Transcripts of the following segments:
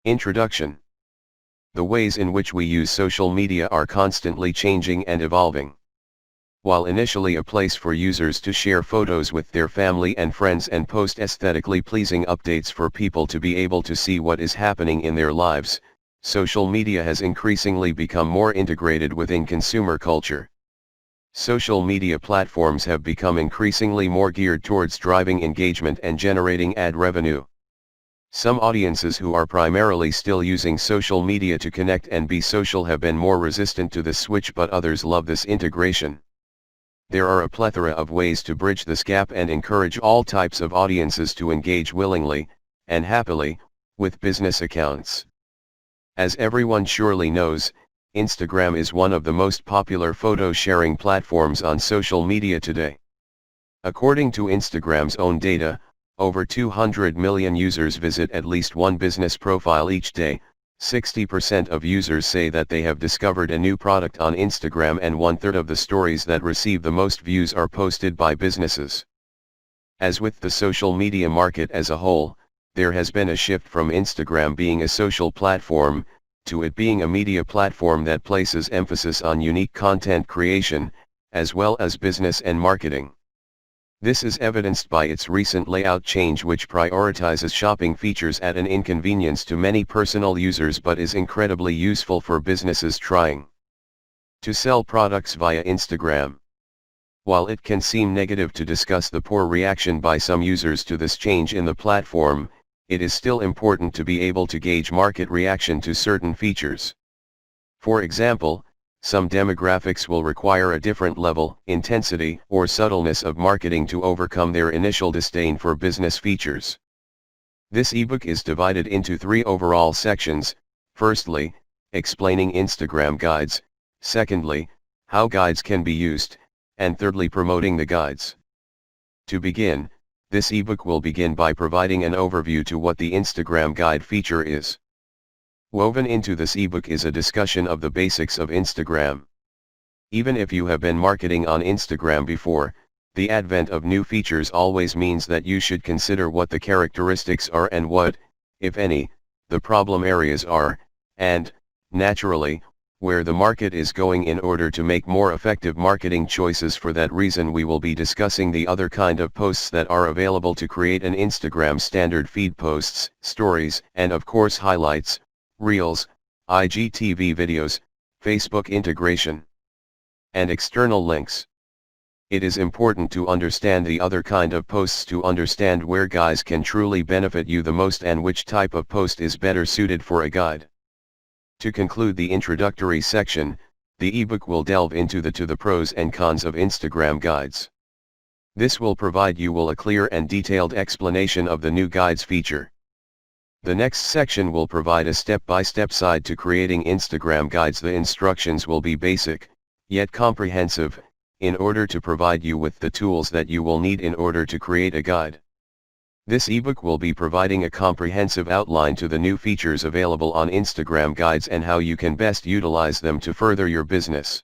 Introduction. The ways in which we use social media are constantly changing and evolving. While initially a place for users to share photos with their family and friends and post aesthetically pleasing updates for people to be able to see what is happening in their lives, social media has increasingly become more integrated within consumer culture. Social media platforms have become increasingly more geared towards driving engagement and generating ad revenue. Some audiences who are primarily still using social media to connect and be social have been more resistant to this switch, but others love this integration. There are a plethora of ways to bridge this gap and encourage all types of audiences to engage willingly, and happily, with business accounts. As everyone surely knows, Instagram is one of the most popular photo sharing platforms on social media today. According to Instagram's own data, over 200 million users visit at least one business profile each day. 60% of users say that they have discovered a new product on Instagram, and 1/3 of the stories that receive the most views are posted by businesses. As with the social media market as a whole, there has been a shift from Instagram being a social platform, to it being a media platform that places emphasis on unique content creation, as well as business and marketing. This is evidenced by its recent layout change, which prioritizes shopping features at an inconvenience to many personal users but is incredibly useful for businesses trying to sell products via Instagram. While it can seem negative to discuss the poor reaction by some users to this change in the platform, it is still important to be able to gauge market reaction to certain features. For example, some demographics will require a different level, intensity, or subtleness of marketing to overcome their initial disdain for business features. This ebook is divided into 3 overall sections: firstly, explaining Instagram guides; secondly, how guides can be used; and thirdly, promoting the guides. To begin, this ebook will begin by providing an overview to what the Instagram guide feature is. Woven into this ebook is a discussion of the basics of Instagram. Even if you have been marketing on Instagram before, the advent of new features always means that you should consider what the characteristics are and what, if any, the problem areas are, and, naturally, where the market is going in order to make more effective marketing choices. For that reason, we will be discussing the other kind of posts that are available to create an Instagram standard feed: posts, stories, and of course highlights, Reels, IGTV videos, Facebook integration, and external links. It is important to understand the other kind of posts to understand where guides can truly benefit you the most and which type of post is better suited for a guide. To conclude the introductory section, the ebook will delve into the pros and cons of Instagram guides. This will provide you a clear and detailed explanation of the new guides feature. The next section will provide a step-by-step guide to creating Instagram guides. The instructions will be basic, yet comprehensive, in order to provide you with the tools that you will need in order to create a guide. This ebook will be providing a comprehensive outline to the new features available on Instagram guides and how you can best utilize them to further your business.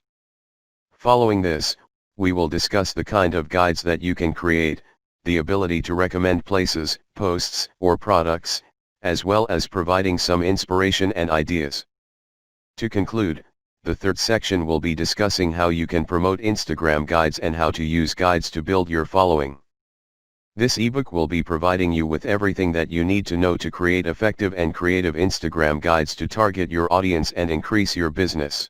Following this, we will discuss the kind of guides that you can create, the ability to recommend places, posts, or products, as well as providing some inspiration and ideas. To conclude, the third section will be discussing how you can promote Instagram guides and how to use guides to build your following. This ebook will be providing you with everything that you need to know to create effective and creative Instagram guides to target your audience and increase your business.